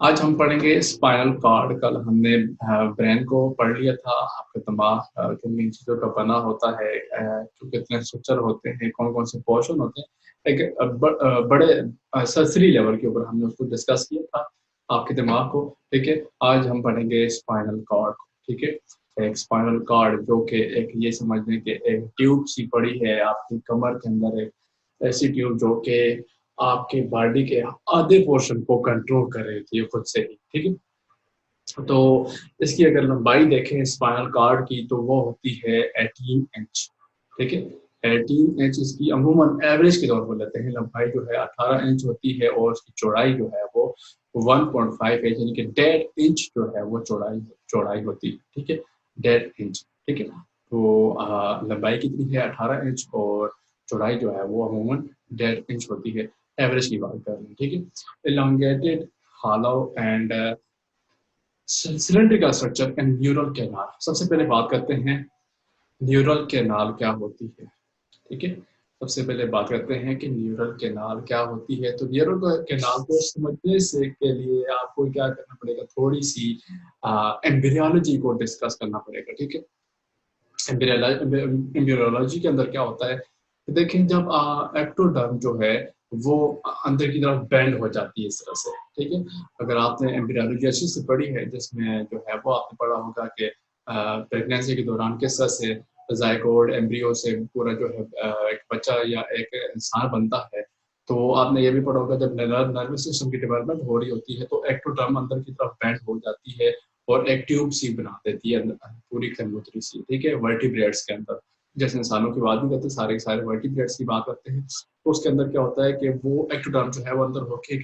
आज हम पढ़ेंगे स्पाइनल कॉर्ड। कल हमने ब्रेन को पढ़ लिया था। आपका दिमाग किन किन चीज़ों का बना होता है, जो कितने स्ट्रक्चर होते हैं, कौन कौन से पोर्शन होते हैं। एक बड़े सरसरी लेवल के ऊपर हमने उसको डिस्कस किया था, आपके दिमाग को। ठीक है, आज हम पढ़ेंगे स्पाइनल कॉर्ड को। ठीक है, एक स्पाइनल कॉर्ड जो कि एक ये समझ लें कि एक ट्यूब सी पड़ी है आपकी कमर के अंदर, एक ऐसी ट्यूब जो कि आपके बॉडी के आधे पोर्शन को कंट्रोल कर रही थी खुद से ही। ठीक है, तो इसकी अगर लंबाई देखें स्पाइनल कार्ड की तो वो होती है 18 इंच। ठीक है, 18 इंच इसकी अमूमन एवरेज के तौर पर लेते हैं। लंबाई जो है 18 इंच होती है और उसकी चौड़ाई जो है वो 1.5 इंच, यानी कि 1.5 इंच जो है वो चौड़ाई चौड़ाई होती है। ठीक है, 1.5 इंच। ठीक है, तो लंबाई कितनी है 18 इंच, और चौड़ाई जो है वो अमूमन 1.5 इंच होती है। एवरेज की बात कर रहे हैं। ठीक है, elongated, hollow and cylindrical structure and neural canal. सबसे पहले बात करते हैं न्यूरल कैनाल क्या होती है। ठीक है, सबसे पहले बात करते हैं कि न्यूरल कैनाल क्या होती है। तो न्यूरल कैनाल को समझने से के लिए आपको क्या करना पड़ेगा, थोड़ी सी एम्ब्रियोलॉजी को डिस्कस करना पड़ेगा। ठीक है, एम्ब्रियोलॉजी के अंदर क्या होता है, देखें जब एक्टोडर्म जो है वो अंदर की तरफ बेंड हो जाती है इस तरह से। ठीक है, अगर आपने एम्ब्रियोलॉजी अच्छी से पढ़ी है, जिसमें जो है वो आपने पढ़ा होगा कि प्रेगनेंसी के दौरान किस तरह से जायगोट एम्ब्रियो से पूरा जो है एक बच्चा या एक इंसान बनता है। तो आपने ये भी पढ़ा होगा जब नर्वस सिस्टम की डेवलपमेंट हो रही होती है तो एक्टोडर्म अंदर की तरफ बेंड हो जाती है और एक ट्यूब सी बना देती है पूरी कंगोतरी सी। ठीक है, वर्टिब्रेट्स के अंदर, जैसे इंसानों की बात नहीं करते, सारे के सारे वर्टिब्रेट्स की बात करते हैं, तो उसके अंदर क्या होता है कि वो एक्टोडर्म जो है वो अंदर होके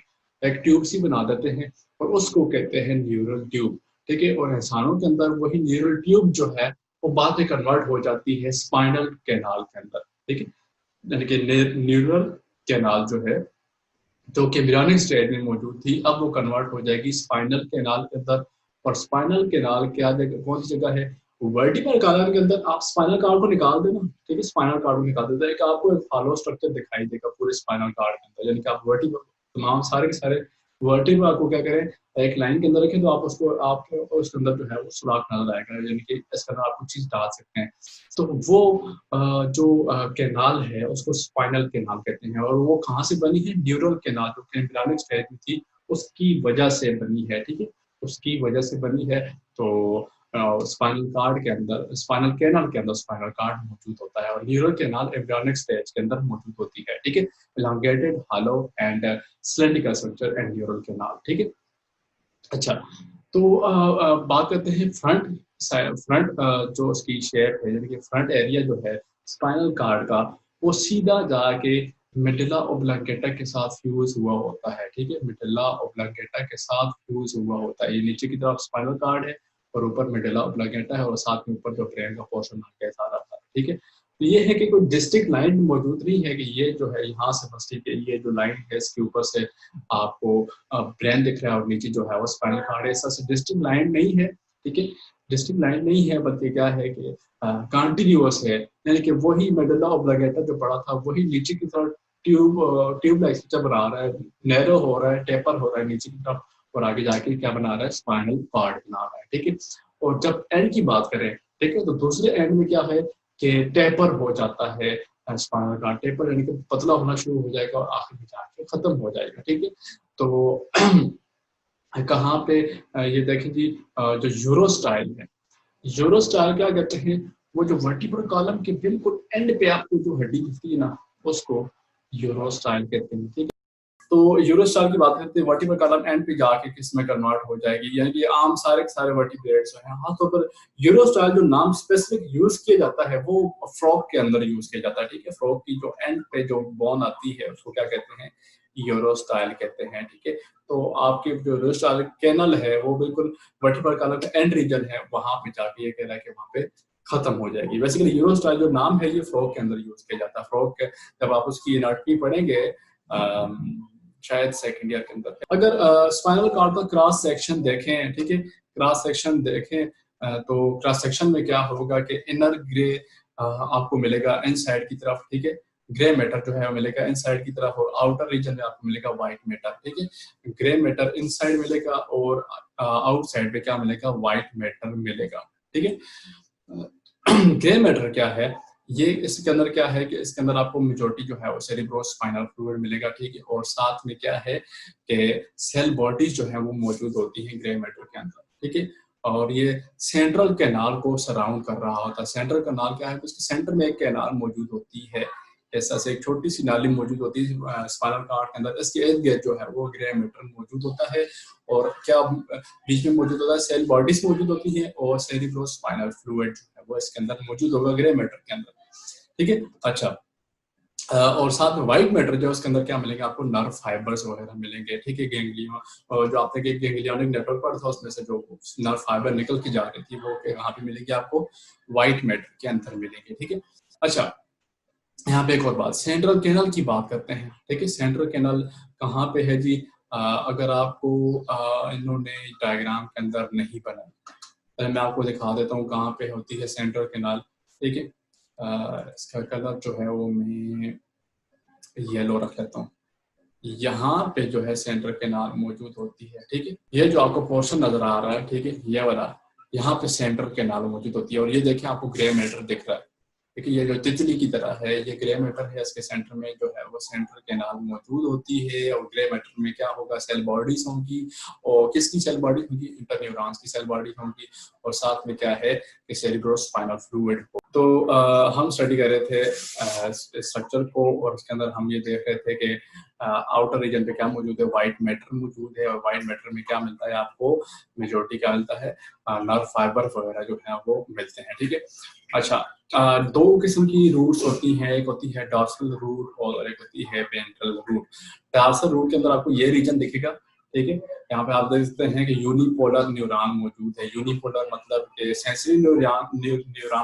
एक ट्यूब सी बना देते हैं और उसको कहते हैं न्यूरल ट्यूब। ठीक है, और इंसानों के अंदर वही न्यूरल ट्यूब जो है वो बाद में कन्वर्ट हो जाती है स्पाइनल कैनाल के अंदर। ठीक है, यानी कि न्यूरल कैनाल जो है, जो कि एम्ब्रियोनिक स्टेज में मौजूद थी, अब वो कन्वर्ट हो जाएगी स्पाइनल कैनाल के अंदर। और स्पाइनल कैनाल क्या जगह, कौन सी जगह है, वर्टिब्रल कॉलम के अंदर। आप स्पाइनल कार्ड को निकाल देना, ठीक है, स्पाइनल कार्ड को निकाल देता है कि आपको एक हॉलो स्ट्रक्चर दिखाई देगा पूरे स्पाइनल कार्ड के अंदर, यानी कि आप वर्टिब्रल तमाम सारे के सारे वर्टिब्रा को क्या करें, एक लाइन के अंदर रखें तो आप उसको आप उसके अंदर जो है वो सुराख नजर आएगा, यानी कि इसके अंदर आप कुछ चीज डाल सकते हैं। तो वो जो कैनाल है उसको स्पाइनल कैनाल कहते हैं, और वो कहाँ से बनी है, न्यूरल कैनाल जो एम्ब्रियोनिक स्टेज में थी उसकी वजह से बनी है। ठीक है, उसकी वजह से बनी है। तो स्पाइनल कार्ड के अंदर, स्पाइनल कैनाल के अंदर स्पाइनल कार्ड मौजूद होता है और न्यूरल कैनाल एम्ब्रियोनिक स्टेज के अंदर मौजूद होती है। ठीक है, elongated, hollow and cylindrical structure and neural canal। ठीक है, अच्छा, तो बात करते हैं फ्रंट फ्रंट जो उसकी शेप है, यानी कि फ्रंट एरिया जो है स्पाइनल कार्ड का, वो सीधा जाके मेडुला ओब्लांगेटा के साथ फ्यूज हुआ होता है। ठीक है, मेडुला ओब्लांगेटा के साथ फ्यूज हुआ होता है। ये नीचे की तरफ स्पाइनल कार्ड है और ऊपर मेडुला ओब्लांगेटा है और साथ में ऊपर जो ब्रेन का पोर्शन आ गया सारा। ठीक है, तो ये है कि कोई डिस्टिंक्ट लाइन मौजूद नहीं है कि ये जो है यहाँ से बस, ठीक है, ये जो लाइन है इसके ऊपर से आपको ब्रेन दिख रहा है और नीचे जो है वो स्पाइनल कार्ड है, ऐसा से डिस्टिंक्ट लाइन नहीं है। ठीक है, डिस्टिंक्ट लाइन नहीं है, बल्कि क्या है कि कंटिन्यूअस है, यानी कि वही मेडुला ऑब्लिगेटा जो पड़ा था वही नीचे की तरफ ट्यूब लाइक स्ट्रक्चर बना रहा है, नैरो हो रहा है, टेपर हो रहा है नीचे की तरफ, और आगे जाके क्या बना रहा है, स्पाइनल कार्ड बना रहा है। ठीक है, और जब एंड की बात करें, ठीक है, तो दूसरे एंड में क्या है कि टेपर हो जाता है स्पाइनल कार्ड। टेपर यानी कि पतला होना शुरू हो जाएगा और आखिर में जाके खत्म हो जाएगा। ठीक है, तो कहाँ पे ये देखें जी, जो यूरो स्टाइल है, यूरो स्टाइल क्या कहते हैं, वो जो वर्टिब्रल कॉलम के बिल्कुल एंड पे आपको जो हड्डी दिखती है ना, उसको यूरो स्टाइल कहते हैं। ठीक है, तो यूरो स्टाइल की बात करते हैं, वर्टिब्रल कॉलम एंड पे जाके किस में कन्वर्ट हो जाएगी, यानी कि आम सारे के सारे वर्टिब्रेट्स हैं। खासतौर पर यूरो स्टाइल जो नाम स्पेसिफिक यूज किया जाता है वो फ्रॉग के अंदर यूज किया जाता है। ठीक है, फ्रॉग की जो एंड पे जो बोन आती है उसको क्या कहते हैं, यूरो स्टाइल कहते हैं। ठीक है, तो आपके जो यूरो स्टाइल कैनल है वो बिल्कुल वर्टिब्रल कॉलम का एंड रीजन है, वहां पे जाके ये कह रहा है कि वहां पे खत्म हो जाएगी। बेसिकली यूरो स्टाइल जो नाम है ये फ्रॉग के अंदर यूज किया जाता है। फ्रॉग के जब आप उसकी एनाटॉमी पढ़ेंगे शायद सेकंड ईयर के अंदर, अगर स्पाइनल कॉर्ड का क्रॉस सेक्शन देखें, ठीक है, क्रॉस सेक्शन देखें, तो क्रॉस सेक्शन में क्या होगा कि इनर ग्रे आपको मिलेगा इन साइड की तरफ। ठीक है, ग्रे मैटर जो है वो मिलेगा इनसाइड की तरफ, और आउटर रीजन में आपको मिलेगा व्हाइट मैटर। ठीक है, ग्रे मैटर इनसाइड मिलेगा और आउटसाइड में क्या मिलेगा, व्हाइट मैटर मिलेगा। ठीक है, ग्रे मैटर क्या है, ये इसके अंदर क्या है कि इसके अंदर आपको मेजॉरिटी जो है वो सेरिब्रोस्पाइनल फ्लूइड मिलेगा। ठीक है, और साथ में क्या है कि सेल बॉडीज जो है वो मौजूद होती हैं ग्रे मैटर के अंदर। ठीक है, और ये सेंट्रल कैनाल को सराउंड कर रहा होता है। सेंट्रल कैनाल क्या है, तो उसके सेंटर में एक कैनाल मौजूद होती है, ऐसा से एक छोटी सी नाली मौजूद होती है स्पाइनल कॉर्ड के अंदर। इसके इर्द गिर्द जो है वो ग्रे मैटर मौजूद होता है, और क्या बीच में मौजूद होता है, सेल बॉडीज मौजूद होती है, और सेरिब्रोस्पाइनल फ्लूइड जो है वो इसके अंदर मौजूद होगा ग्रे मैटर के अंदर। ठीक है, अच्छा, और साथ में व्हाइट मैटर जो है उसके अंदर क्या मिलेंगे आपको, नर्व फाइबर्स वगैरह मिलेंगे। ठीक है, गैंग्लियन, और जो आपने गैंग्लियनिक नेटवर्क पढ़ा था उसमें से जो नर्व फाइबर निकल के जा रही थी वो कहाँ पे मिलेगी आपको, व्हाइट मैटर के अंदर मिलेंगे। ठीक है, अच्छा, यहाँ पे एक और बात, सेंट्रल कैनल की बात करते हैं। ठीक है, सेंट्रल कैनल कहाँ पे है जी, अगर आपको इन्होंने डायग्राम के अंदर नहीं बना, तो मैं आपको दिखा देता हूँ कहाँ पे होती है सेंट्रल कैनाल। ठीक है, इसका कलर जो है वो मैं येलो रख लेता हूँ। यहाँ पे जो है सेंट्रल कैनाल मौजूद होती है। ठीक है, ये जो आपको पोर्शन नजर आ रहा है, ठीक है, ये वाला, यहाँ पे सेंट्रल कैनाल मौजूद होती है, और ये देखिए आपको ग्रे मैटर दिख रहा है। देखिए ये जो तितली की तरह है, ये ग्रे मैटर है, इसके सेंटर में जो है वो सेंट्रल कैनाल मौजूद होती है, और ग्रे मैटर में क्या होगा, सेल बॉडीज होंगी, और किसकी सेल बॉडी होंगी, इंटरन्यूरॉन्स की सेल बॉडी होंगी, और साथ में क्या है कि सेरिब्रोस्पाइनल फ्लूइड। तो हम स्टडी कर रहे थे स्ट्रक्चर को, और उसके अंदर हम ये देख रहे थे कि आउटर रीजन पे क्या मौजूद है, व्हाइट मैटर मौजूद है, और व्हाइट मैटर में क्या मिलता है आपको, मेजॉरिटी क्या मिलता है, नर्व फाइबर वगैरह जो है वो मिलते हैं। ठीक है, अच्छा, दो किस्म की रूट्स होती हैं, एक होती है डॉर्सल रूट और एक होती है वेंट्रल रूट। डॉर्सल रूट के अंदर आपको ये रीजन दिखेगा। ठीक है, यहाँ पे आप देख सकते हैं कि यूनिपोलर न्यूरॉन मौजूद है। यूनिपोलर मतलब सेंसरी न्यूरॉन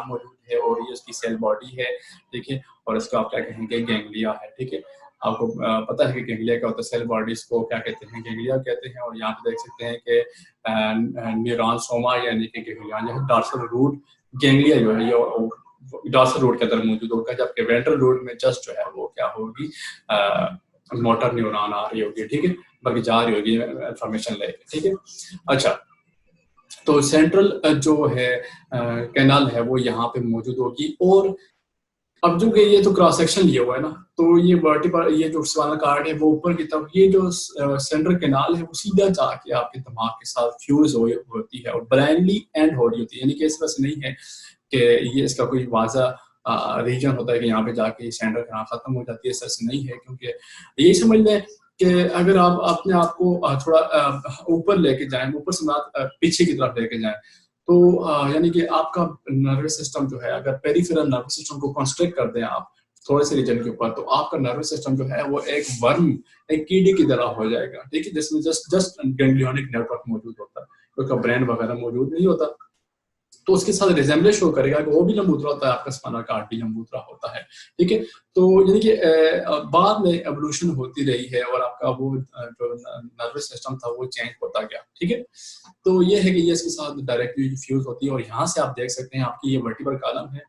मौजूद है, और ये उसकी सेल बॉडी है। ठीक है, और इसको आप क्या कहेंगे, गैंग्लिया है। ठीक है, आपको पता है कि गैंग्लिया क्या होता है, सेल बॉडीज को क्या कहते हैं, गैंग्लिया कहते हैं। और यहाँ पे देख सकते हैं कि न्यूरॉन सोमा यानी कि गैंग्लिया जो है, डॉर्सल रूट गैंग्लिया जो है ये डॉर्सल रूट के अंदर मौजूद होगा, जबकि वेंट्रल रूट में जस्ट जो है वो क्या होगी, मोटर न्यूरॉन आ रही होगी। ठीक है, बाकी जा रही होगी इंफॉर्मेशन लेके। ठीक है, अच्छा, तो सेंट्रल जो है कैनाल है वो यहाँ पे मौजूद होगी। और अब जो कि ये तो क्रॉस सेक्शन लिया हुआ है ना, तो ये वर्टिकल, ये जो स्पाइनल कॉर्ड है वो ऊपर की तरफ, ये जो सेंट्रल कैनाल है वो सीधा जाके आपके दिमाग के साथ फ्यूज होती है, और ब्लाइंडली एंड हो रही होती है, यानी कि इस वजह से नहीं है कि ये इसका कोई वाजा रीजन होता है कि यहाँ पे जाके सेंट्रल कैनाल खत्म हो जाती है, इस तरह से नहीं है। क्योंकि यही समझ लें कि अगर आप अपने आप को थोड़ा ऊपर लेके जाएं, ऊपर से पीछे की तरफ लेके जाएं, तो यानी कि आपका नर्वस सिस्टम जो है, अगर पेरिफेरल नर्वस सिस्टम को कंस्ट्रक्ट कर दें आप थोड़े से रीजन के ऊपर, तो आपका नर्वस सिस्टम जो है वो एक वर्म, एक कीड़ी की तरह हो जाएगा। ठीक है, जिसमें जस्ट गैंग्लियोनिक नेटवर्क मौजूद होता है, उसका ब्रेन वगैरह मौजूद नहीं होता, तो उसके साथ रिजेंबलेंस शो करेगा कि वो भी लंबूतरा होता है, आपका स्पाइनल कॉर्ड भी लंबूतरा होता है। ठीक है, तो यानी कि बाद में एवोल्यूशन होती रही है, और आपका वो जो नर्वस सिस्टम था वो चेंज होता गया। ठीक है, तो ये है कि ये इसके साथ डायरेक्टली फ्यूज होती है, और यहाँ से आप देख सकते हैं आपकी ये वर्टिकल कॉलम है,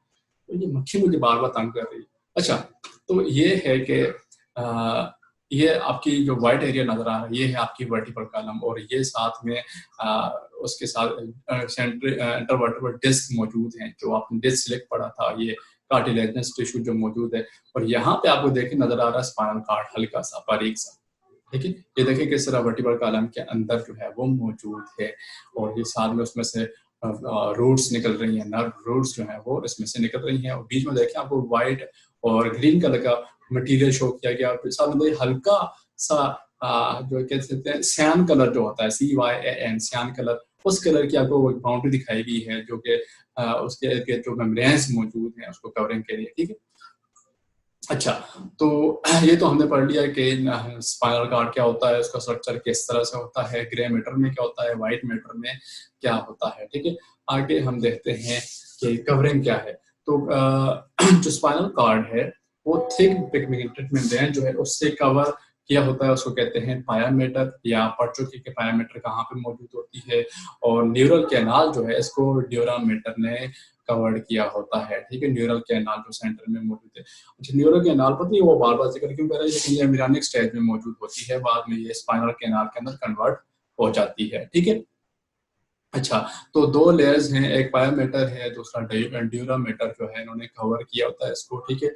तो ये मक्खी मुझे बार बार तंग कर रही है। अच्छा, तो ये है कि ये आपकी जो व्हाइट एरिया नजर आ रहा है, ये है आपकी वर्टिकल कॉलम, और ये साथ में उसके साथ इंटरवर्टेब्रल डिस्क मौजूद हैं, जो आपने डिस्क सिलेक्ट पढ़ा था, ये कार्टिलेजनस टिश्यू जो मौजूद है। और यहाँ पे आपको देखे नजर आ रहा है स्पाइनल कॉर्ड, हल्का सा बारीक सा। ठीक है, ये देखिए किस तरह वर्टिकल कॉलम के अंदर जो है वो मौजूद है, और ये साथ में उसमें से रूट्स निकल रही हैं, नर्व रूट्स जो है वो इसमें से निकल रही हैं, और बीच में देखें आपको व्हाइट और ग्रीन कलर का मटेरियल शो किया गया। साथ में हल्का सा जो कह सकते हैं सैन कलर जो होता है, CYAN, सैन कलर, उस कलर की आपको बाउंड्री दिखाई गई है, जो कि उसके जो मेम्ब्रेन्स मौजूद हैं उसको कवरिंग के लिए। ठीक है, अच्छा, तो ये तो हमने पढ़ लिया कि स्पाइनल कॉर्ड क्या होता है, उसका स्ट्रक्चर किस तरह से होता है, ग्रे मैटर में क्या होता है, व्हाइट मैटर में क्या होता है। ठीक है, आगे हम देखते हैं कि कवरिंग क्या है। तो जो स्पाइनल कॉर्ड है वो थिक पिगमेंटेड मेम्ब्रेन जो है उससे कवर किया होता है उसको कहते हैं पायामेटर, या पढ़ चुके कि पायामेटर कहाँ पे मौजूद होती है। और न्यूरल कैनाल जो है इसको ड्यूरामेटर ने कवर्ड किया होता है, ठीक है। न्यूरल कैनाल जो सेंटर में मौजूद है। अच्छा, न्यूरल कैनाल पता नहीं वो बार बार जिक्र क्यों कर रहा है, लेकिन ये एम्ब्रियोनिक स्टेज में मौजूद होती है, बाद में ये स्पाइनल कैनाल के अंदर कन्वर्ट हो जाती है, ठीक है। अच्छा, तो दो लेयर्स हैं, एक पायामेटर है, दूसरा ड्यूरामेटर जो है इन्होंने कवर किया होता है इसको, ठीक है।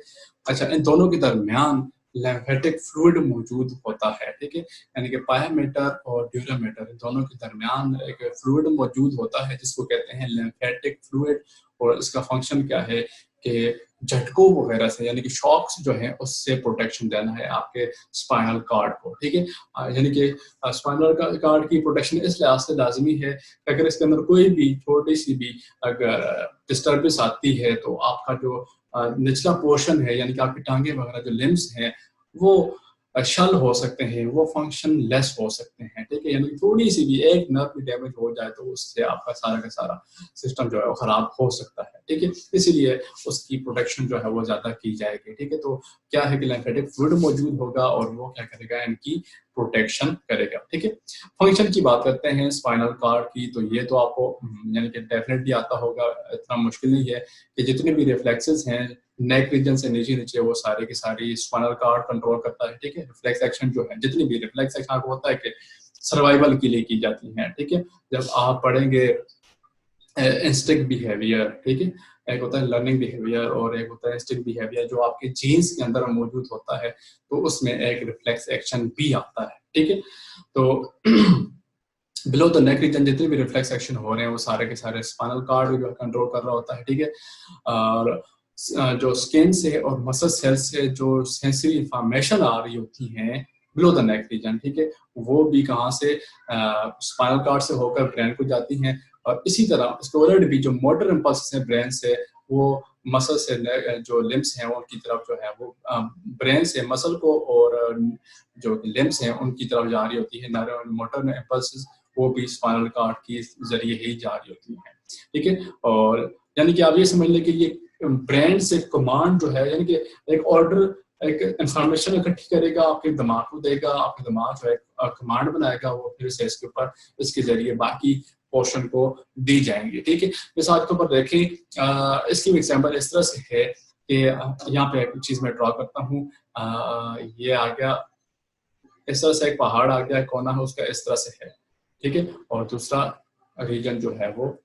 अच्छा, इन दोनों के दरमियान लिम्फेटिक फ्लूइड मौजूद होता है, ठीक है। यानी कि पायामेटर और ड्यूरामेटर इन दोनों के दरमियान एक फ्लूइड मौजूद होता है जिसको कहते हैं लिम्फेटिक फ्लूइड। और इसका फंक्शन क्या है कि झटकों वगैरह से, यानी कि शॉक्स जो है उससे प्रोटेक्शन देना है आपके स्पाइनल कार्ड को, ठीक है। यानी कि स्पाइनल कार्ड की प्रोटेक्शन इस लिहाज से लाजमी है कि अगर इसके अंदर कोई भी छोटी सी भी अगर डिस्टर्बेंस आती है तो आपका जो निचला पोर्शन है, यानी कि आपकी टांगे वगैरह जो लिम्स हैं वो शल हो सकते हैं, वो फंक्शन लेस हो सकते हैं, ठीक है। यानी कि थोड़ी सी भी एक नर्व भी डैमेज हो जाए तो उससे आपका सारा का सारा सिस्टम जो है वो खराब हो सकता है, ठीक है। इसीलिए उसकी प्रोटेक्शन जो है वो ज्यादा की जाएगी, ठीक है। तो क्या है कि लिम्फेटिक फ्लूइड मौजूद होगा और वो क्या करेगा, इनकी प्रोटेक्शन करेगा, ठीक है। फंक्शन की बात करते हैं स्पाइनल कार्ड की, तो ये तो आपको यानी कि डेफिनेटली आता होगा, इतना मुश्किल नहीं है कि जितने भी रिफ्लेक्सेस हैं नेक रीजन से नीचे नीचे वो सारे की सारी स्पाइनल कार्ड कंट्रोल करता है, ठीक है। रिफ्लेक्स एक्शन जो है, जितनी भी रिफ्लेक्स एक्शन आपको होता है कि सर्वाइवल के लिए की जाती हैं, ठीक है। जब आप पढ़ेंगे इंस्टिंक्ट बिहेवियर, ठीक है, एक होता है लर्निंग बिहेवियर और एक होता है इंस्टिंक्ट बिहेवियर जो आपके जीन्स के अंदर मौजूद होता है, तो उसमें एक रिफ्लेक्स एक्शन भी आता है, ठीक है। तो बिलो द नेक रीजन जितने भी रिफ्लेक्स एक्शन हो रहे हैं वो सारे के सारे स्पाइनल कार्ड जो कंट्रोल कर रहा होता है, ठीक है। और जो स्किन से और मसल सेल से जो सेंसरी इंफॉर्मेशन आ रही होती हैं बिलो द नेक रीजन, ठीक है, वो भी कहाँ से स्पाइनल कार्ड से होकर ब्रेन को जाती हैं। और इसी तरह स्टोरेड भी जो मोटर इम्पल्स हैं ब्रेन से, वो मसल से जो लिम्स हैं उनकी तरफ जो है वो ब्रेन से मसल को और जो लिम्स हैं उनकी तरफ जा रही होती है। मोटर इम्पल्स वो भी स्पाइनल कार्ड के जरिए ही जा रही होती है, ठीक है। और यानी कि आप ये समझ लें कि ये ब्रेन से कमांड जो है, यानी कि एक ऑर्डर, एक इंफॉर्मेशन इकट्ठी करेगा, आपके दिमाग को देगा, आपके दिमाग जो है कमांड बनाएगा, वो फिर से इसके ऊपर इसके जरिए बाकी पोर्शन को दी जाएंगे, ठीक है। मिसाल के ऊपर देखें, इसकी एग्जांपल इस तरह से है कि यहाँ पे एक चीज मैं ड्रॉ करता हूँ, ये आ गया इस तरह से, एक पहाड़ आ गया, कोना है उसका इस तरह से है, ठीक है। और दूसरा रीजन जो है वो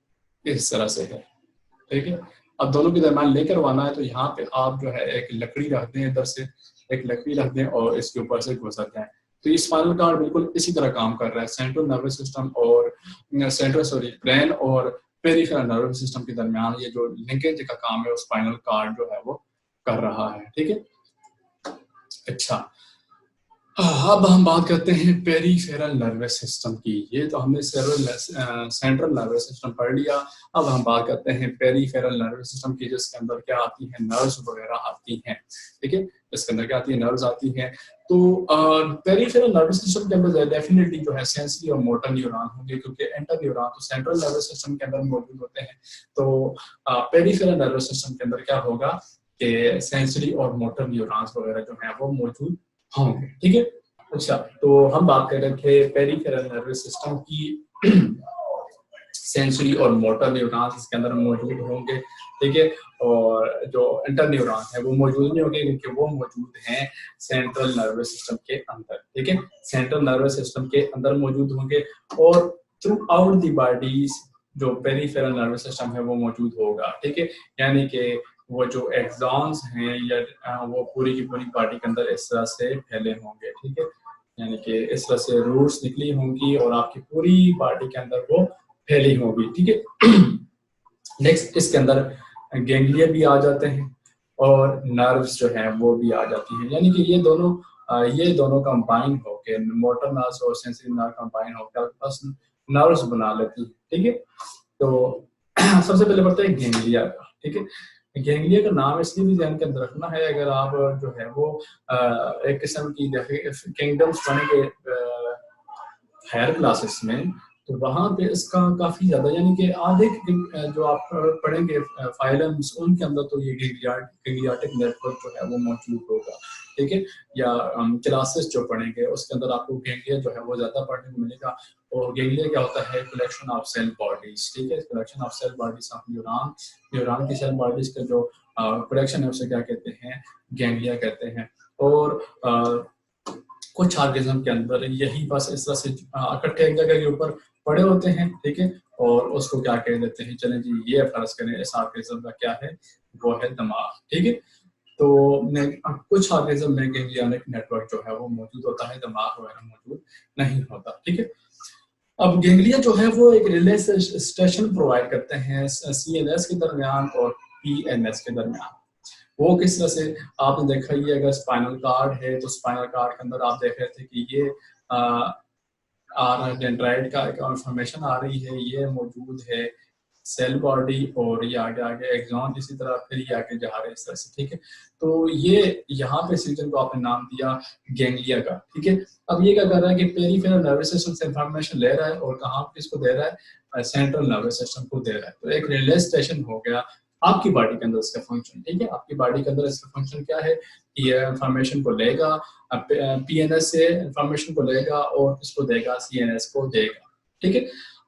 इस तरह से है, ठीक है। अब दोनों के दरम्यान लिंक करवाना है तो यहाँ पे आप जो है एक लकड़ी रख दें, इधर से एक लकड़ी रख दें और इसके ऊपर से गुजर जाए। तो ये स्पाइनल कार्ड बिल्कुल इसी तरह काम कर रहा है। सेंट्रल नर्वस सिस्टम और ब्रेन और पेरिफेरल नर्वस सिस्टम के दरमियान ये जो लिंकेज का काम है वो स्पाइनल कार्ड जो है वो कर रहा है, ठीक है। अच्छा, अब हम बात करते हैं पेरिफेरल नर्वस सिस्टम की। ये तो हमने सेंट्रल नर्वस सिस्टम पढ़ लिया। अब हम बात करते हैं पेरिफेरल नर्वस सिस्टम की, जिसके अंदर क्या आती है, नर्व्स वगैरह आती हैं, ठीक है। इसके अंदर क्या आती है, नर्व्स आती हैं। तो पेरिफेरल नर्वस सिस्टम के अंदर डेफिनेटली जो है सेंसरी और मोटर न्यूरॉन होंगे, क्योंकि एंटर न्यूरॉन तो सेंट्रल नर्वस सिस्टम के अंदर मौजूद होते हैं। तो पेरिफेरल नर्वस सिस्टम के अंदर क्या होगा कि सेंसरी और मोटर न्यूरॉन्स वगैरह जो है वो मौजूद होंगे, ठीक है। अच्छा, तो हम बात कर रहे थे पेरिफेरल नर्वस सिस्टम की। सेंसरी और मोटर न्यूरॉन्स इसके अंदर मौजूद होंगे, ठीक है। और जो इंटर न्यूरॉन्स है वो मौजूद नहीं होंगे, क्योंकि वो मौजूद हैं सेंट्रल नर्वस सिस्टम के अंदर, ठीक है। सेंट्रल नर्वस सिस्टम के अंदर मौजूद होंगे और थ्रू आउट द बॉडी जो पेरिफेरल नर्वस सिस्टम है वो मौजूद होगा, ठीक है। यानी कि वो जो एक्सॉन्स हैं या वो पूरी की पूरी बॉडी के अंदर इस तरह से फैले होंगे, ठीक है। यानी कि इस तरह से रूट्स निकली होंगी और आपकी पूरी बॉडी के अंदर वो फैली होगी, ठीक है। नेक्स्ट इसके अंदर गैंग्लिया भी आ जाते हैं और नर्व्स जो हैं वो भी आ जाती हैं। यानी कि ये दोनों कंबाइन होके, मोटर नर्व्स और सेंसरी नर्व कंबाइन होकर नर्व्स बना लेती है, ठीक है। तो सबसे पहले पढ़ते हैं गैंग्लिया का, ठीक है। गैंग्लिया का नाम इसलिए भी ध्यान के अंदर रखना है, अगर आप जो है वो एक किस्म की किंगडम्स पढ़ेंगे हायर क्लासेस में, तो वहाँ पे इसका काफी ज्यादा, यानी कि आधे जो आप पढ़ेंगे फाइलम्स उनके अंदर तो ये गैंग्लियाटिक नेटवर्क जो है वो मौजूद होगा, ठीक है, या क्लासेस जो पढ़ेंगे उसके अंदर आपको गैंग्लिया जो है वो ज्यादा पढ़ने को मिलेगा। और गैंग्लिया क्या होता है? कलेक्शन ऑफ सेल बॉडीज, ठीक है, collection of cell bodies of neuron, neuron की सेल बॉडीज का जो कलेक्शन है उसे क्या कहते हैं? गैंग्लिया कहते हैं। और कुछ ऑर्गेनिज्म के अंदर यही बस इस तरह से इकट्ठे एक जगह के ऊपर पड़े होते हैं, ठीक है, और उसको क्या कह देते हैं? चलें जी, ये फर्ज करें इस ऑर्गेनिज्म का क्या है? वो है दिमाग, ठीक है। तो कुछ ऑर्गेनिज्म में गैंग्लियनिक नेटवर्क जो है वो मौजूद होता है, दिमाग वगैरह मौजूद नहीं होता, ठीक है। अब गैंग्लिया जो है वो एक रिले स्टेशन प्रोवाइड करते हैं सीएनएस के दरमियान और पीएनएस के दरमियान। वो किस तरह से? आपने देखा ये अगर स्पाइनल कार्ड है तो स्पाइनल कार्ड के अंदर आप देख रहे थे कि ये आ रहा है, डेंड्राइट का इंफॉर्मेशन आ रही है, ये मौजूद है सेल बॉडी, और ये आगे आगे एक्सॉन, इसी तरह फिर ये आगे जा रहे हैं इस तरह से, ठीक है। तो ये यहाँ पे रीजन को आपने नाम दिया गैंग्लिया का, ठीक है। अब ये क्या कर रहा है कि पेरिफेरल नर्वस सिस्टम से इंफॉर्मेशन ले रहा है और कहाँ किसको दे रहा है? सेंट्रल नर्वस सिस्टम को दे रहा है। तो एक रिले स्टेशन हो गया आपकी बॉडी के अंदर इसका फंक्शन, ठीक है। आपकी बॉडी के अंदर इसका फंक्शन क्या है? ये इंफॉर्मेशन को लेगा, पीएनएस से इंफॉर्मेशन को लेगा और किसको देगा? सीएनएस को देगा, ठीक है।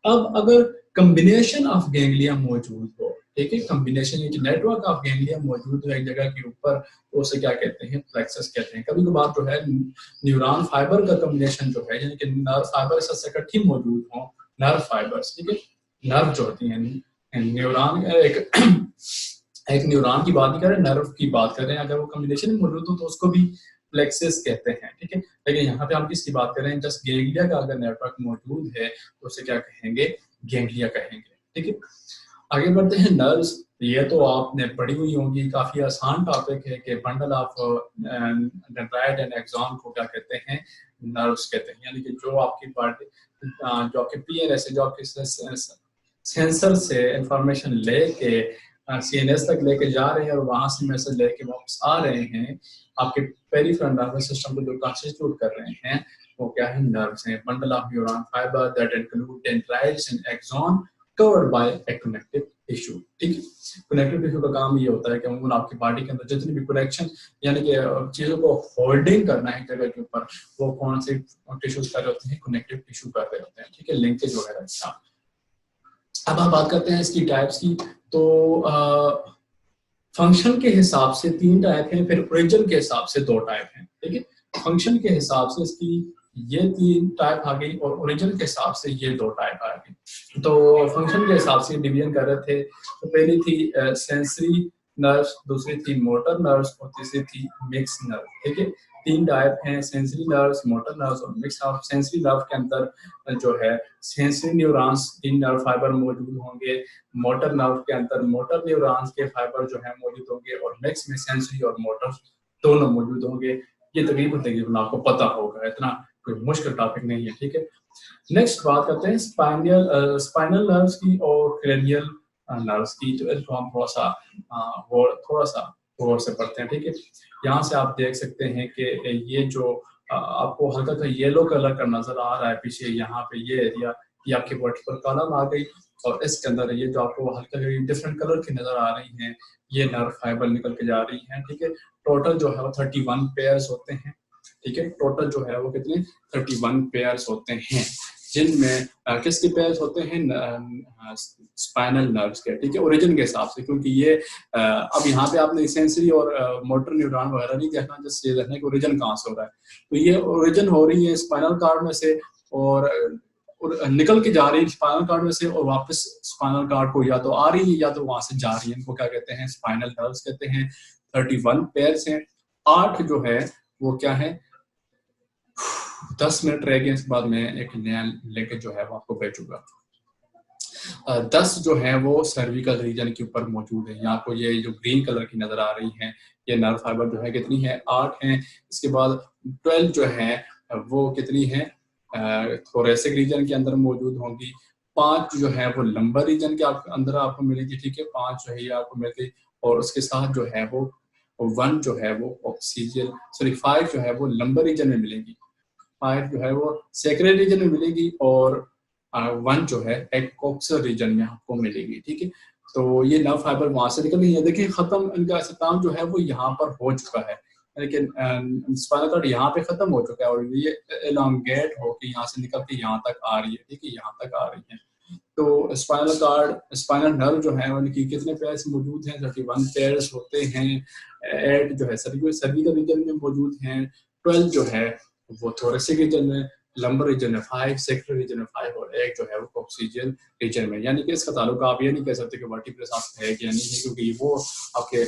अब अगर कम्बिनेशन ऑफ गैंग्लिया मौजूद हो, ठीक है, कम्बिनेशन एक नेटवर्क ऑफ गैंग्लिया मौजूद है एक जगह के ऊपर, तो उसे क्या कहते हैं? प्लेक्सस कहते हैं। कभी कभार जो है न्यूरॉन फाइबर का कम्बिनेशन जो है, यानी कि नर्व फाइबर से इकट्ठी मौजूद हो, नर्व फाइबर्स, ठीक है, नर्व जो होती है न्यूरॉन, एक न्यूरॉन की बात नहीं कर रहे, नर्व की बात कर रहे हैं। अगर वो कम्बिनेशन मौजूद हो तो उसको भी प्लेक्सस कहते हैं, ठीक है। लेकिन यहाँ पे हम किसकी बात कर रहे हैं? जस्ट गैंग्लिया का अगर नेटवर्क मौजूद है तो उसे क्या कहेंगे? गैंग्लिया कहेंगे, ठीक है। आगे बढ़ते हैं नर्व्स। ये तो आपने पढ़ी हुई होंगी, काफी आसान टॉपिक है कि bundle of dendrite and axon को क्या कहते हैं? नर्व्स कहते हैं। यानी कि जो आपकी बॉडी, जो आपके पीएनएस जो आपके सेंसर से इंफॉर्मेशन लेके सीएनएस तक लेके जा रहे हैं और वहां से मैसेज लेके वापस आ रहे हैं, आपके पेरिफेरल नर्वस सिस्टम को जो कॉन्स्टिट्यूट कर रहे हैं वो क्या है? नर्व्स हैं। Bundle of neuron fibre that include dendrites and axon covered by a connective tissue, ठीक है। कनेक्टिव टिश्यू का काम ये होता है कि उन आपकी बॉडी के अंदर जितनी भी कनेक्शन, यानी कि चीजों को होल्डिंग करना है जगह के ऊपर, वो कौन से टिश्यूज कर रहे होते हैं? कनेक्टिव टिश्यू कर रहे होते हैं, ठीक है, लिंकेज वगैरह का। अब हम बात करते हैं इसकी टाइप्स की। तो फंक्शन के हिसाब से 3 टाइप हैं, फिर ओरिजिन के हिसाब से 2 टाइप हैं, ठीक है। फंक्शन के हिसाब से इसकी ये 3 टाइप आ गई और ओरिजिन के हिसाब से ये 2 टाइप आ गई। तो फंक्शन के हिसाब से डिवीजन कर रहे थे, तो पहली थी सेंसरी नर्व्स, दूसरी थी मोटर नर्व्स और तीसरी थी मिक्स नर्व, ठीक है। 3 टाइप हैं, सेंसरी नर्व्स, मोटर नर्व्स और मिक्स नर्व। सेंसरी नर्व के अंदर जो है सेंसरी न्यूरॉन्स 3 नर्व फाइबर मौजूद होंगे। मोटर नर्व के अंदर मोटर न्यूरॉन्स के फाइबर जो है मौजूद होंगे और मिक्स में सेंसरी और मोटर दोनों मौजूद होंगे। ये तकरीबन आपको पता होगा, इतना कोई मुश्किल टॉपिक नहीं है, ठीक है। नेक्स्ट बात करते हैं स्पाइनल नर्व्स की और क्रेनियल नर्व्स की। तो इसको हम थोड़ा सा गौर से पढ़ते हैं, ठीक है। यहाँ से आप देख सकते हैं कि ये जो आपको हल्का सा येलो कलर का नजर आ रहा है पीछे, यहाँ पे ये एरिया, ये आपकी वर्टिकल कॉलम आ गई और इसके अंदर ये जो आपको हल्का डिफरेंट कलर की नजर आ रही हैं, ये नर्व फाइबर निकल के जा रही हैं, ठीक है। टोटल जो है वो 31 पेयर्स होते हैं, ठीक है। टोटल जो है वो कितने? 31 पेयर्स होते हैं, जिनमें किसके पेयर्स होते हैं? स्पाइनल नर्व्स के, ठीक है, ओरिजिन के हिसाब से। क्योंकि ये अब यहाँ पे आपने सेंसरी और मोटर न्यूरॉन वगैरह नहीं देखना, जस्ट ये देखना कि ओरिजिन कहाँ से हो रहा है। तो ये ओरिजिन हो रही है स्पाइनल कार्ड में से और निकल के जा रही है स्पाइनल कार्ड में से और वापस स्पाइनल कार्ड को या तो आ रही है या तो वहां से जा रही है। इनको क्या कहते हैं? स्पाइनल नर्व्स कहते हैं। 31 पेयर्स हैं। 8 जो है वो क्या है? 10 मिनट रह गए, इसके बाद मैं एक नया लेके जो है वो आपको भेजूंगा। 10 जो है वो सर्विकल रीजन के ऊपर मौजूद है। यहाँ आपको ये जो ग्रीन कलर की नजर आ रही है, ये नर्व फाइबर जो है कितनी है? 8 है। इसके बाद 12 जो है वो कितनी है? थोरेसिक रीजन के अंदर मौजूद होंगी। 5 जो है वो लंबर रीजन के अंदर आपको मिलेगी, ठीक है। 5 जो है ये आपको मिल गई और उसके साथ जो है वो 1 जो है वो ऑक्सीजन, सॉरी 5 जो है वो लंबर रीजन में मिलेगी। 5 जो है वो सेक्रेट रीजन में मिलेगी और 1 जो है एक कॉक्सर रीजन में आपको मिलेगी, ठीक है। तो ये नर्व फाइबर वहां से निकल गई है। देखिए खत्म, इनका इस्तेमाल जो है वो यहाँ पर हो चुका है। लेकिन स्पाइनल कॉर्ड यहाँ पे खत्म हो चुका है और ये एलोंगेट होकर यहाँ से निकल के यहाँ तक आ रही है, ठीक है, यहाँ तक आ रही है। तो स्पाइनल कॉर्ड, स्पाइनल नर्व जो है उनकी कितने पेयर्स मौजूद हैं? 31 पेयर्स होते हैं। 8 जो है सर्विकल रीजन में मौजूद हैं, 12 जो है वो थोरेसिक रीजन में, लंबर रीजन में 5, सेक्टर रीजन में 5 और एक जो है वो कॉक्सिजियल रीजन में। यानी कि इसका ताल्लुक आप ये नहीं कह सकते कि वर्टिब्रल साथ है कि या नहीं है, क्योंकि वो आपके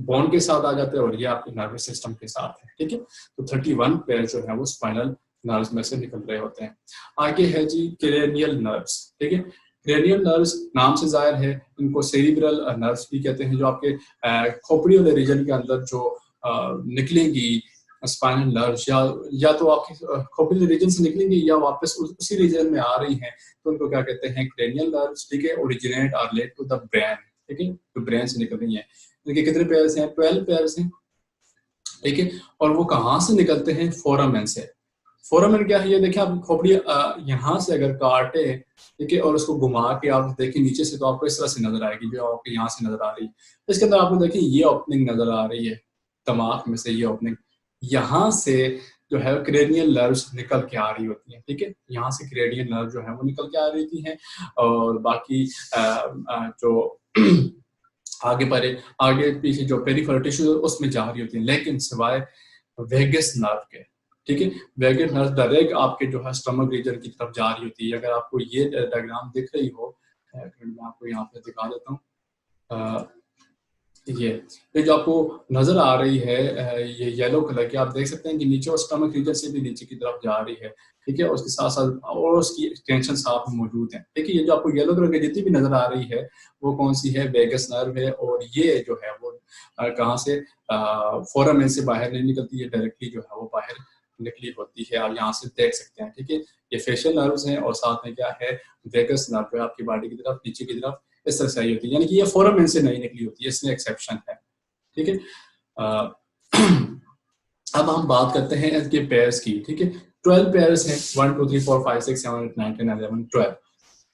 बोन के साथ आ जाते हैं और ये आपके नर्वस सिस्टम के साथ है, ठीक है। तो 31 पेयर जो है वो स्पाइनल नर्व्स में से निकल रहे होते हैं। आगे है जी क्रेनियल नर्व्स, ठीक है। क्रेनियल नर्व्स नाम से जाहिर है, इनको सेरिब्रल नर्व्स भी कहते हैं, जो आपके खोपड़ी वाले रीजन के अंदर जो निकलेंगी स्पाइनल नर्व्स, या तो आपकी खोपड़ी रीजन से निकलेंगी या वापस उसी रीजन में आ रही हैं, तो उनको क्या कहते हैं? क्रेनियल नर्व्स, ठीक है। Originate or relate to the brain, ठीक है, तो ब्रेन से निकल रही है। देखिए कितने पेयर्स हैं? 12 पेयर्स हैं, ठीक है। और वो कहाँ से निकलते हैं? फोरामेन से। फोरामेन क्या है? ये देखिए, आप खोपड़ी यहाँ से अगर काटे, ठीक है, और उसको घुमा के आप देखिए नीचे से, तो आपको इस तरह से नजर आएगी, जो आपको यहाँ से नजर आ रही है। इसके अंदर आपको देखिए ये ओपनिंग नजर आ रही है, दिमाग में से ये ओपनिंग, यहाँ से जो है क्रेनियल नर्व्स निकल के आ रही होती है, ठीक है। यहाँ से क्रेनियल नर्व जो है वो निकल के आ रही हैं, और बाकी जो आगे पीछे जो पेरिफेरल टिश्यू उसमें जा रही होती है, लेकिन सिवाय वेगस नर्व के, ठीक है। वेगस नर्व डायरेक्ट आपके जो है स्टमक रीजन की तरफ जा रही होती है। अगर आपको ये डायग्राम दिख रही हो, मैं आपको यहाँ पे दिखा देता हूँ। ये जो आपको नजर आ रही है, ये येलो कलर की, आप देख सकते हैं कि नीचे और स्टमक रीजन से भी नीचे की तरफ जा रही है, ठीक है। उसके साथ साथ और उसकी एक्सटेंशन साथ में मौजूद है, ठीक है। ये जो आपको येलो कलर की जितनी भी नजर आ रही है वो कौन सी है? वेगस नर्व है। और ये जो है वो कहाँ से? फोरामेन से बाहर नहीं निकलती है, डायरेक्टली जो है वो बाहर निकली होती है, आप यहाँ से देख सकते हैं, ठीक है। ये फेशियल नर्व्स हैं और साथ में क्या है? वेगस नर्व है, आपकी बॉडी की तरफ नीचे की तरफ इस तरह से आई होती है, यानी कि ये फोरामेन से नहीं निकली होती है, इसमें एक्सेप्शन है, ठीक है। अब हम बात करते हैं इसके पेयर्स की, ठीक है। 12 पेयर्स हैं, 1 2 3 4 5 6 7 8 9 10 11 12।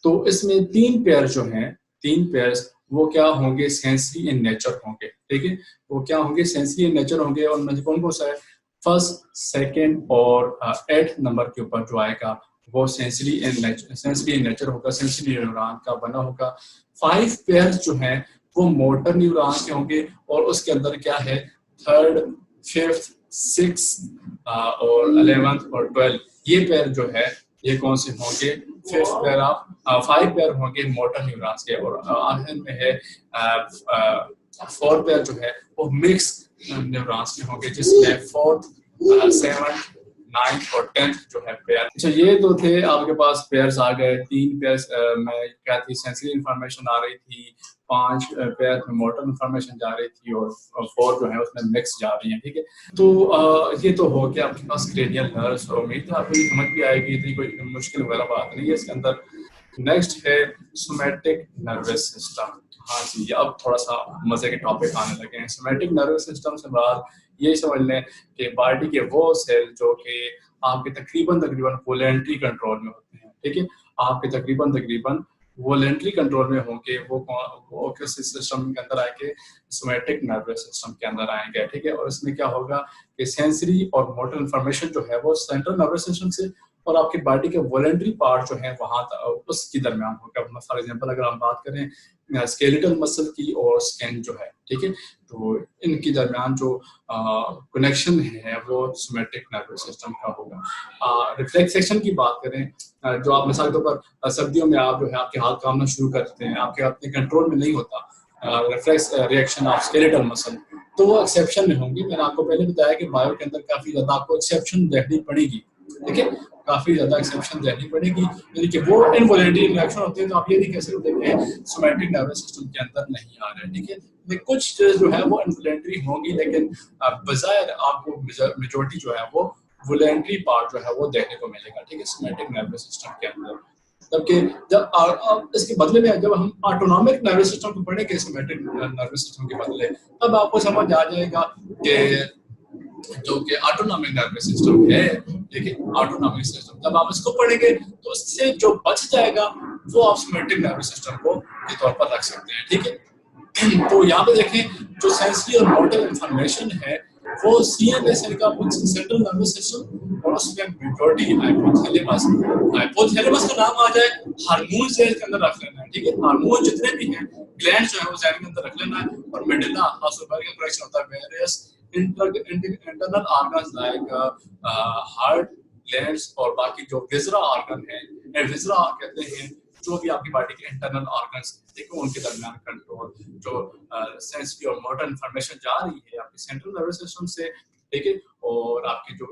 तो इसमें 3 पेयर जो हैं, 3 पेयर्स वो क्या होंगे? सेंसरी इन नेचर होंगे, ठीक है। वो क्या होंगे? सेंसरी इन नेचर होंगे। और उनमें कौन कौन सा है? फर्स्ट, सेकंड और 8 नंबर के ऊपर जो आएगा वो सेंसरी इन नेचर होगा, सेंसरी न्यूरॉन का बना होगा। 5 पेयर्स जो हैं वो मोटर न्यूरॉन के होंगे, और उसके अंदर क्या है? 3rd, 5th, 6th और 11th और 12 ये पेयर जो है ये कौन से होंगे? 5th पेयर ऑफ 5 पेयर होंगे मोटर न्यूरॉन्स के, और आखिर में है 4 पेयर जो है वो मिक्स न्यूरॉन्स के होंगे, जिसमें 4th, 7th, 9th और 10th जो है पेयर। अच्छा, ये तो थे आपके पास पेयर्स आ गए। 3 पेयर्स में क्या थी? सेंसरी इंफॉर्मेशन आ रही थी, 5 पेयर में मोटर इंफॉर्मेशन जा रही थी, और 4 जो है उसमें मिक्स जा रही है, ठीक है। तो ये तो हो गया आपके पास क्रेनियल नर्व्स। और उम्मीद है आपको ये समझ भी आएगी, इतनी कोई मुश्किल वाला बात नहीं है इसके अंदर। नेक्स्ट है सोमैटिक नर्वस सिस्टम। हाँ जी, अब थोड़ा सा मजे के टॉपिक आने लगे हैं। सोमैटिक नर्वस सिस्टम से बात यही समझ लें कि बॉडी के वो सेल जो कि आपके तकरीबन वॉलेंट्री कंट्रोल में होते हैं, ठीक है। आपके तकरीबन वॉलेंट्री कंट्रोल में होंगे, वो किस सिस्टम के अंदर आएंगे? सोमैटिक नर्वस सिस्टम के अंदर आएंगे, ठीक है। और इसमें क्या होगा कि सेंसरी और मोटर इंफॉर्मेशन जो है वो सेंट्रल नर्वस सिस्टम से और आपकी बॉडी के वॉलेंट्री पार्ट जो है वहां उसके दरमियान होगा। फॉर एग्जांपल अगर हम बात करें स्केलेटल मसल की और स्किन जो है, ठीक है, तो इनके दरमियान जो कनेक्शन है वो सोमैटिक नर्वस सिस्टम का होगा। रिफ्लेक्सेशन की बात करें, जो आप मिसाल के तौर पर सर्दियों में आप जो है आपके हाथ कामना शुरू करते हैं, आपके अपने कंट्रोल में नहीं होता reflex reaction of skeletal muscle, तो वो एक्सेप्शन में होंगी। मैंने आपको पहले बताया कि बायो के अंदर काफी ज्यादा आपको एक्सेप्शन देखनी पड़ेगी, ठीक है, काफी ज्यादा एक्सेप्शन देखनी पड़ेगी, यानी कि वो इनवॉलेंटरी रिएक्शन होते हैं। तो आप ये नहीं कह सकते कि सोमैटिक नर्वस सिस्टम के अंदर नहीं आ रहा है, ठीक है। कुछ जो है वो इनवॉलेंटरी होंगी, लेकिन बजाय आपको मेजॉरिटी जो है वो वॉलेंटरी पार्ट जो है वो देखने को मिलेगा, ठीक है, सोमैटिक नर्वस सिस्टम के अंदर। जबकि जब इसके बदले में जब हम ऑटोनॉमिक नर्वस सिस्टम को पढ़ेंगे सोमैटिक नर्वस सिस्टम के बदले, तब आपको समझ आ जाएगा कि जो कि ऑटोनॉमिक नर्वस सिस्टम है, ठीक है, ऑटोनॉमिक सिस्टम जब आप इसको पढ़ेंगे तो उससे जो बच जाएगा वो आप सोमैटिक नर्वस सिस्टम को के तौर पर रख सकते हैं, ठीक है। तो यहाँ पे देखें जो सेंसरी और मोटर इंफॉर्मेशन है वो सीएनएस का सेंट्रल नर्वस सिस्टम और उसमें मेजॉरिटी हाइपोथैलेमस। हाइपोथैलेमस का नाम आ जाए, हार्मोन सेल के अंदर रख लेना है, ठीक है। हार्मोन जितने भी हैं ग्लैंड्स जो है वो सेल के अंदर रख लेना है। और मेडुला ऑब्लिंग कनेक्शन होता है various internal organs like heart, glands और बाकी जो विजरा ऑर्गन है, विजरा कहते हैं जो भी आपकी बॉडी के इंटरनल ऑर्गन्स देखो उनके दरमियान कंट्रोल, जो सेंसरी और मोटर इंफॉर्मेशन जा रही है आपके सेंट्रल नर्वस सिस्टम से, ठीक है। और आपके जो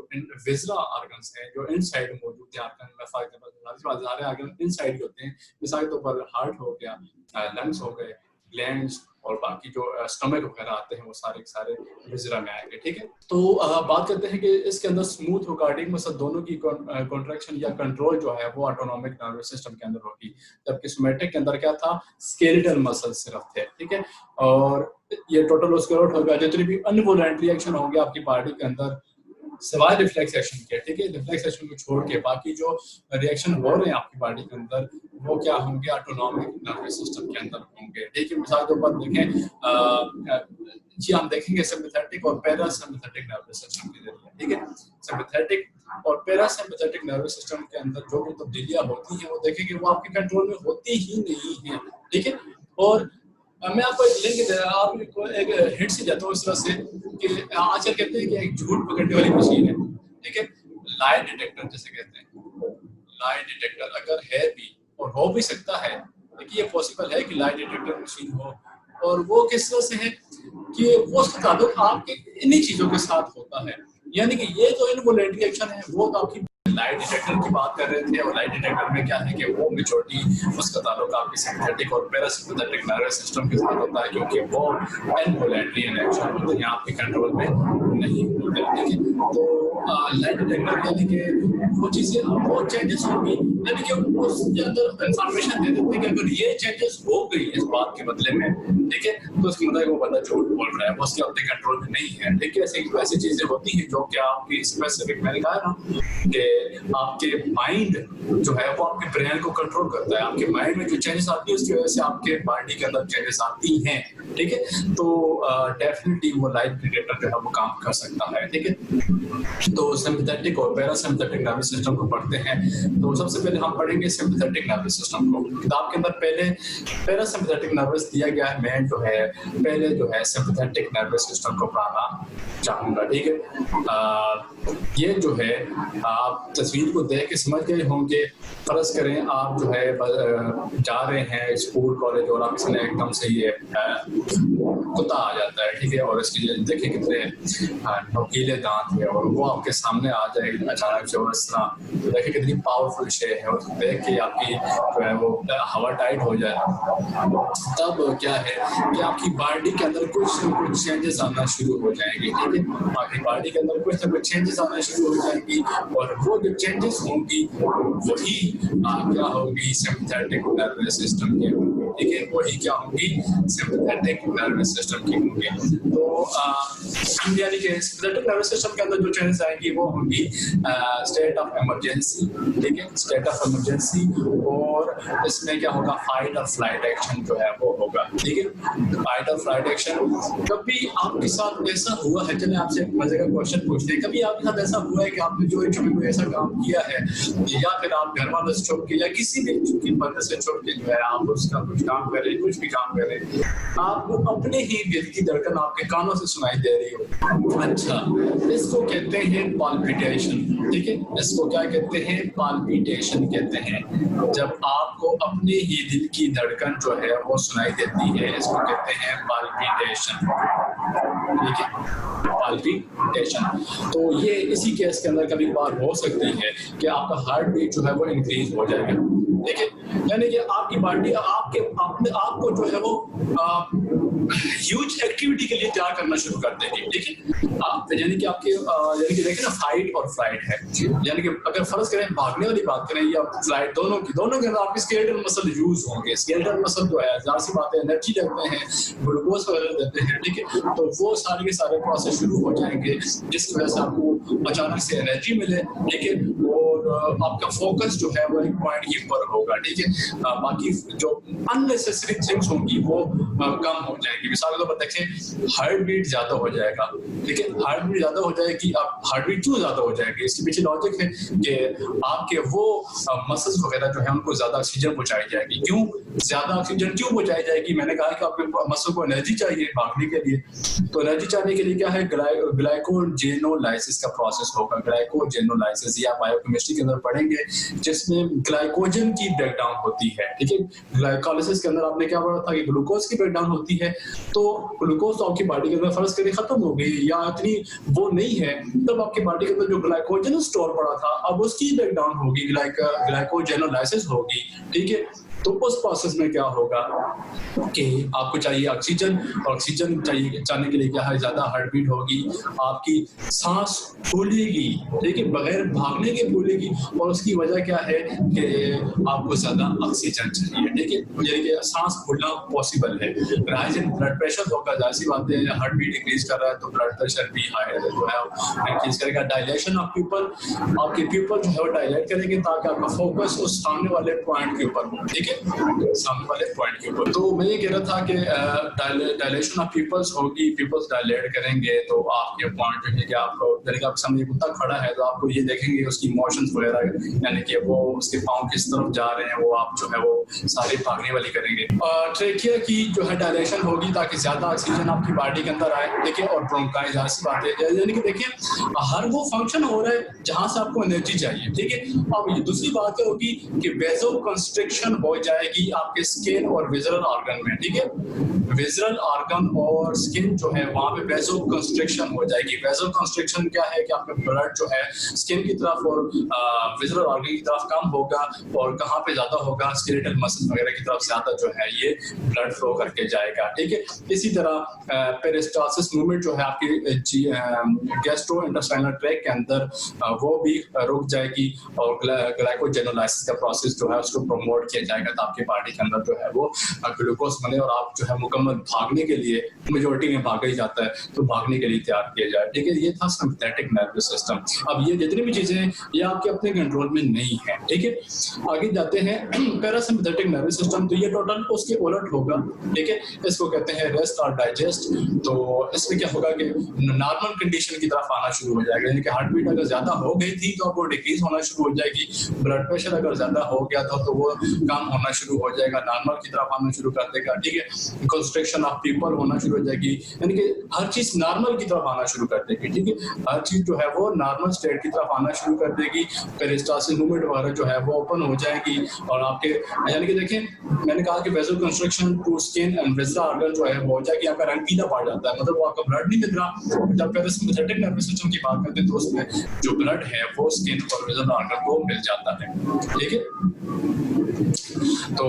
विजरा ऑर्गन्स हैं जो इनसाइड मौजूद है ऑर्गन में, फॉर एग्जांपल सारे ऑर्गन इनसाइड होते हैं, मिसाल के तौर पर हार्ट हो गया, लंग्स हो गए, ग्लैंड्स और बाकी जो स्टमक वगैरह आते हैं वो सारे के सारे विजरा में आएंगे, ठीक है। तो बात करते हैं कि इसके अंदर स्मूथ और कार्डियक मसल दोनों की कॉन्ट्रैक्शन या कंट्रोल जो है वो ऑटोनॉमिक नर्वस सिस्टम के अंदर होगी, जबकि सोमैटिक के अंदर क्या था, स्केलेटल मसल सिर्फ थे, ठीक है। और ये टोटल स्क्लेरोट हो गया, जितनी भी अनवॉलंटरी एक्शन होंगे आपकी बॉडी के अंदर सिवाय रिफ्लेक्स एक्शन के, ठीक है, रिफ्लेक्स एक्शन को छोड़ के बाकी जो रिएक्शन हो रहे हैं आपकी बॉडी के अंदर वो क्या होंगे, ऑटोनॉमिक नर्वस सिस्टम के अंदर होंगे, ठीक है। मिसाल के ऊपर देखें जी, हम देखेंगे सिंपैथेटिक और पैरासिम्पैथेटिक नर्वस सिस्टम के जरिए, ठीक है। सिंपैथेटिक और पैरासिम्पैथेटिक नर्वस सिस्टम के अंदर जो भी तब्दीलियां होती हैं वो देखेंगे वो आपके कंट्रोल में होती ही नहीं है, ठीक है। और मैं आपको एक लिंक दे रहा हूं, आपको एक हिंट से जाता हूं इस तरह से कि आजकल कहते हैं कि एक झूठ पकड़ने वाली मशीन है, ठीक है, लाई डिटेक्टर जिसे कहते हैं। लाई डिटेक्टर अगर है भी और हो भी सकता है, देखिए ये पॉसिबल है कि लाई डिटेक्टर मशीन हो, और वो किस तरह से है कि वो उसका ताल्लुक आपके इन्हीं चीजों के साथ होता है, यानी कि ये जो इनवॉलंटरी एक्शन है वो आपकी लाइट डिटेक्टर की बात कर रहे थे। और लाइट डिटेक्टर में क्या है कि वो मेजॉरिटी उसका ताल्लुक आपके सिंपैथेटिक और पैरासिम्पैथेटिक नर्वस सिस्टम के साथ होता है, क्योंकि वो इनवॉलंटरी एक्शन होते हैं, आपके कंट्रोल में नहीं होते, ठीक है। तो लाइट डिटेक्टर यानी कि वो चीजें वो चेंजेस होंगी, यानी कि उसके अंदर इंफॉर्मेशन दे देते हैं कि अगर ये चेंजेस हो गई इस बात के बदले में, ठीक है, तो उसकी मतलब वो बंदा झूठ बोल रहा है, वो उसके अपने कंट्रोल में नहीं है, ठीक है। ऐसी चीजें होती हैं जो कि आपकी स्पेसिफिक, मैंने कहा ना कि आपके माइंड जो है वो आपके ब्रेन को कंट्रोल करता है, आपके माइंड में जो चेंजेस आती है उसकी वजह से आपके बॉडी के अंदर चेंजेस आती हैं, ठीक है। तो डेफिनेटली वो लाइट डिटेक्टर जो है वो काम कर सकता है, ठीक है। तो सिंपैथेटिक और पैरासिम्पैथेटिक नर्वस सिस्टम को पढ़ते हैं। तो सबसे पहले हम पढ़ेंगे सिंपैथेटिक नर्वस सिस्टम को। किताब के अंदर पहले पैरासिम्पैथेटिक नर्वस दिया गया है, मैं जो है पहले जो है सिंपैथेटिक नर्वस सिस्टम को पढ़ाना चाहूंगा, ठीक है। ये जो है आप तस्वीर को देख के समझ गए होंगे। फर्ज करें आप जो है जा रहे हैं स्कूल कॉलेज और आप इसने एकदम से ये कुत्ता आ जाता है, ठीक है, और इसके देखें कितने नोकीले दांत है और वो आपके सामने आ जाए अचानक से, और इस तरह देखें कितनी पावरफुल शे है, और देख के आपकी जो है वो हवा टाइट हो जाए, तब क्या है कि आपकी बॉडी के अंदर कुछ न कुछ चेंजेस आना शुरू हो जाएंगे, ठीक है। आपकी बॉडी के अंदर कुछ न कुछ चेंजेस आना शुरू हो जाएंगी, और वो जो चेंजेस होंगी वही क्या होगी, सिंपैथेटिक नर्वस सिस्टम की होंगी, ठीक है, वही क्या होंगी, सिंपैथेटिक नर्वस सिस्टम की होंगी। तो यानी कि सिंपैथेटिक नर्वस सिस्टम के अंदर जो चेंजेस आएंगी वो होंगी स्टेट ऑफ इमरजेंसी, ठीक है, स्टेट ऑफ इमरजेंसी, और इसमें क्या होगा, फाइट और फ्लाइट एक्शन जो है वो होगा, ठीक है। फाइट और फ्लाइट एक्शन, कभी आपके साथ ऐसा हुआ है, चलिए आपसे एक मजे का क्वेश्चन पूछते हैं, कभी आपके साथ ऐसा हुआ है कि आपने जो कोई ऐसा काम किया है या फिर आप घर वालों से छुप के या किसी भी बंदे से छुप के जो है आप उसका कुछ काम कर रहे हैं, कुछ भी काम कर रहे हैं, आपको अपने ही दिल की धड़कन आपके कानों से सुनाई दे रही हो, अच्छा, इसको कहते हैं पाल्पिटेशन, ठीक है। इसको क्या कहते हैं, पाल्पिटेशन कहते हैं। जब आपको अपने ही दिल की धड़कन जो है वो सुनाई देती है, इसको कहते हैं पाल्पिटेशन, ठीक है, पाल्पिटेशन। तो ये इसी केस के अंदर कभी बार हो सकती है कि आपका हार्ट बीट जो है वो इंक्रीज हो जाएगा, ठीक है, यानी कि आपकी बॉडी आपके अपने आप को जो है वो ह्यूज एक्टिविटी के लिए तैयार करना शुरू कर देगी, ठीक है। आप यानी कि आपके यानी कि देखिए ना, फाइट और फ्लाइट है, यानी कि अगर फर्ज करें भागने वाली बात करें या फ्लाइट, दोनों के अंदर आपके स्केलेटल मसल यूज होंगे। स्केलेटल मसल जो है जाहिर सी बात है एनर्जी देते हैं, ग्लूकोज वगैरह देते हैं, ठीक है, तो वो सारे के सारे प्रोसेस शुरू हो जाएंगे जिसकी वजह से आपको अचानक से एनर्जी मिले, ठीक है, और आपका फोकस जो है वो एक पॉइंट के ऊपर होगा, ठीक है। बाकी जो अननेसेसरी थिंग्स होंगी वो कम हो जाएगी। मिसाल के तौर पर देखें, हार्ट बीट ज़्यादा हो जाएगा, ठीक है? हार्ट बीट ज़्यादा हो जाएगी। अब हार्ट बीट क्यों ज़्यादा हो जाएगी? इसके पीछे लॉजिक है कि आपके वो मसल्स वगैरह जो है उनको ज़्यादा ऑक्सीजन पहुँचाई जाएगी। क्यों ज़्यादा ऑक्सीजन क्यों पहुँचाई जाएगी? मैंने कहा कि आपके मसल को एनर्जी चाहिए भागने के लिए, तो एनर्जी चाहने के लिए क्या है, ग्लाइकोजेनोलाइसिस का प्रोसेस होगा। ग्लाइकोजेनोलाइसिस या बायोकेमिस्ट्री के अंदर पढ़ेंगे, जिसमें ग्लाइकोजन की ब्रेकडाउन होती है, ठीक है? ग्लाइकोलाइसिस के अंदर आपने क्या पढ़ा था कि ग्लूकोज की ब्रेकडाउन होती है, तो ग्लूकोज तो आपकी बॉडी के अंदर फर्ज करिए खत्म हो गई या इतनी वो नहीं है, तब आपकी बॉडी के अंदर जो ग्लाइकोजन स्टोर पड़ा था अब उसकी ब्रेकडाउन होगी, ग्लाइकोजेनोलाइसिस होगी, ठीक है? तो उस प्रोसेस में क्या होगा कि आपको चाहिए ऑक्सीजन, ऑक्सीजन चाहिए चाहने के लिए क्या है, ज्यादा हार्ट बीट होगी, आपकी सांस फूलेगी, ठीक है? बगैर भागने के फूलेगी, और उसकी वजह क्या है कि आपको ज्यादा ऑक्सीजन चाहिए, ठीक है? यानी कि सांस फूलना पॉसिबल है। राइज इन ब्लड प्रेशर होगा, जाहिर सी बात है, हार्ट बीट इंक्रीज कर रहा है तो ब्लड प्रेशर भी हाई जो है इंक्रीज करेगा। डायलेशन ऑफ प्यूपल, आपके प्यूपल जो है वो डायलेट करेंगे ताकि आपका फोकस उस सामने वाले पॉइंट के ऊपर हो, ठीक है? सामने वाले पॉइंट के ऊपर। तो मैं ये कह रहा था कि डायलेशन ऑफ पीपल्स होगी, पीपल्स डायलेट करेंगे तो आपके पॉइंट जो है कि आपको यानी कि आपके सामने कुत्ता खड़ा है तो आपको ये देखेंगे उसकी इमोशंस वगैरह, यानी कि वो उसके पाँव किस तरफ जा रहे हैं, वो आप जो है वो सारी भागने वाली करेंगे। ट्रेकिया की जो है डायलेशन होगी ताकि ज्यादा ऑक्सीजन आपकी बॉडी के अंदर आए, देखिए? और ब्रोंकाई, जाहिर सी बात है, यानी कि देखिए हर वो फंक्शन हो रहा है जहां से आपको एनर्जी चाहिए, ठीक है? अब ये दूसरी बात क्या होगी कि वेसोकंस्ट्रिक्शन हो जाएगी आपके स्किन और विजरल ऑर्गन में, ठीक है? विजरल ऑर्गन और स्किन जो है वहां पे वेसोकंस्ट्रिक्शन हो जाएगी। वेसोकंस्ट्रिक्शन क्या है कि आपका ब्लड जो है स्किन की तरफ और विजरल ऑर्गन की तरफ कम होगा, और कहाँ पे ज्यादा होगा, स्केलेटल मसल वगैरह की तरफ ज्यादा जो है ये ब्लड फ्लो करके जाएगा, ठीक है? इसी तरह पेरिस्टालसिस मूवमेंट जो है आपकी गैस्ट्रोइंटेस्टाइनल ट्रैक्ट के अंदर वो भी रुक जाएगी, और ग्लाइकोजेनोलाइसिस का प्रोसेस जो है उसको प्रमोट किया जाएगा, तो आपके बॉडी के अंदर जो है वो ग्लूकोज बने और आप जो है मुकम्मल भागने के लिए, मेजोरिटी में भागा ही जाता है, तो भागने के लिए तैयार किया जाए, ठीक है? ये था सिंपैथेटिक नर्वस सिस्टम। अब ये जितनी भी चीजें हैं ये आपके अपने कंट्रोल में नहीं है, ठीक है? आगे जाते हैं पैरासिम्पैथेटिक नर्वस सिस्टम, तो ये टोटल उसके उलट होगा, ठीक है? इसको कहते हैं रेस्ट और डाइजेस्ट। तो इसमें क्या होगा कि नॉर्मल कंडीशन की तरफ आना शुरू हो जाएगा, यानी कि हार्ट बीट अगर ज्यादा हो गई थी तो वो डिक्रीज होना शुरू हो जाएगी, ब्लड प्रेशर अगर ज्यादा हो गया था तो वो कम होना शुरू हो जाएगा, नॉर्मल की तरफ आना शुरू कर देगा, ठीक है? कंस्ट्रक्शन ऑफ पीपल होना शुरू हो जाएगी, यानी कि हर चीज नॉर्मल की तरफ आना शुरू कर देगी, ठीक है? हर चीज जो है वो नॉर्मल स्टेट की तरफ आना शुरू कर देगी। पेरिस्टालसिस मूवमेंट वगैरह जो है वो ओपन हो जाएगी, और आपके यानी कि देखें मैंने कहा कि vessel construction to skin and visceral organ जो है वो हो जाएगी, आपका रंग पीला पड़ जाता है, मतलब वो आपका ब्लड नहीं मिल रहा। जब पैरासिम्पैथेटिक नर्वस सिस्टम की बात करते हैं तो उसमें जो ब्लड है वो स्किन और विजरल ऑर्गन को मिल जाता है, ठीक है? तो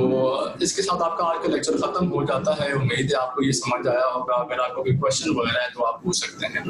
इसके साथ आपका आज का लेक्चर खत्म हो जाता है। उम्मीद है आपको ये समझ आया होगा। अगर आपको कोई क्वेश्चन वगैरह है तो आप पूछ सकते हैं।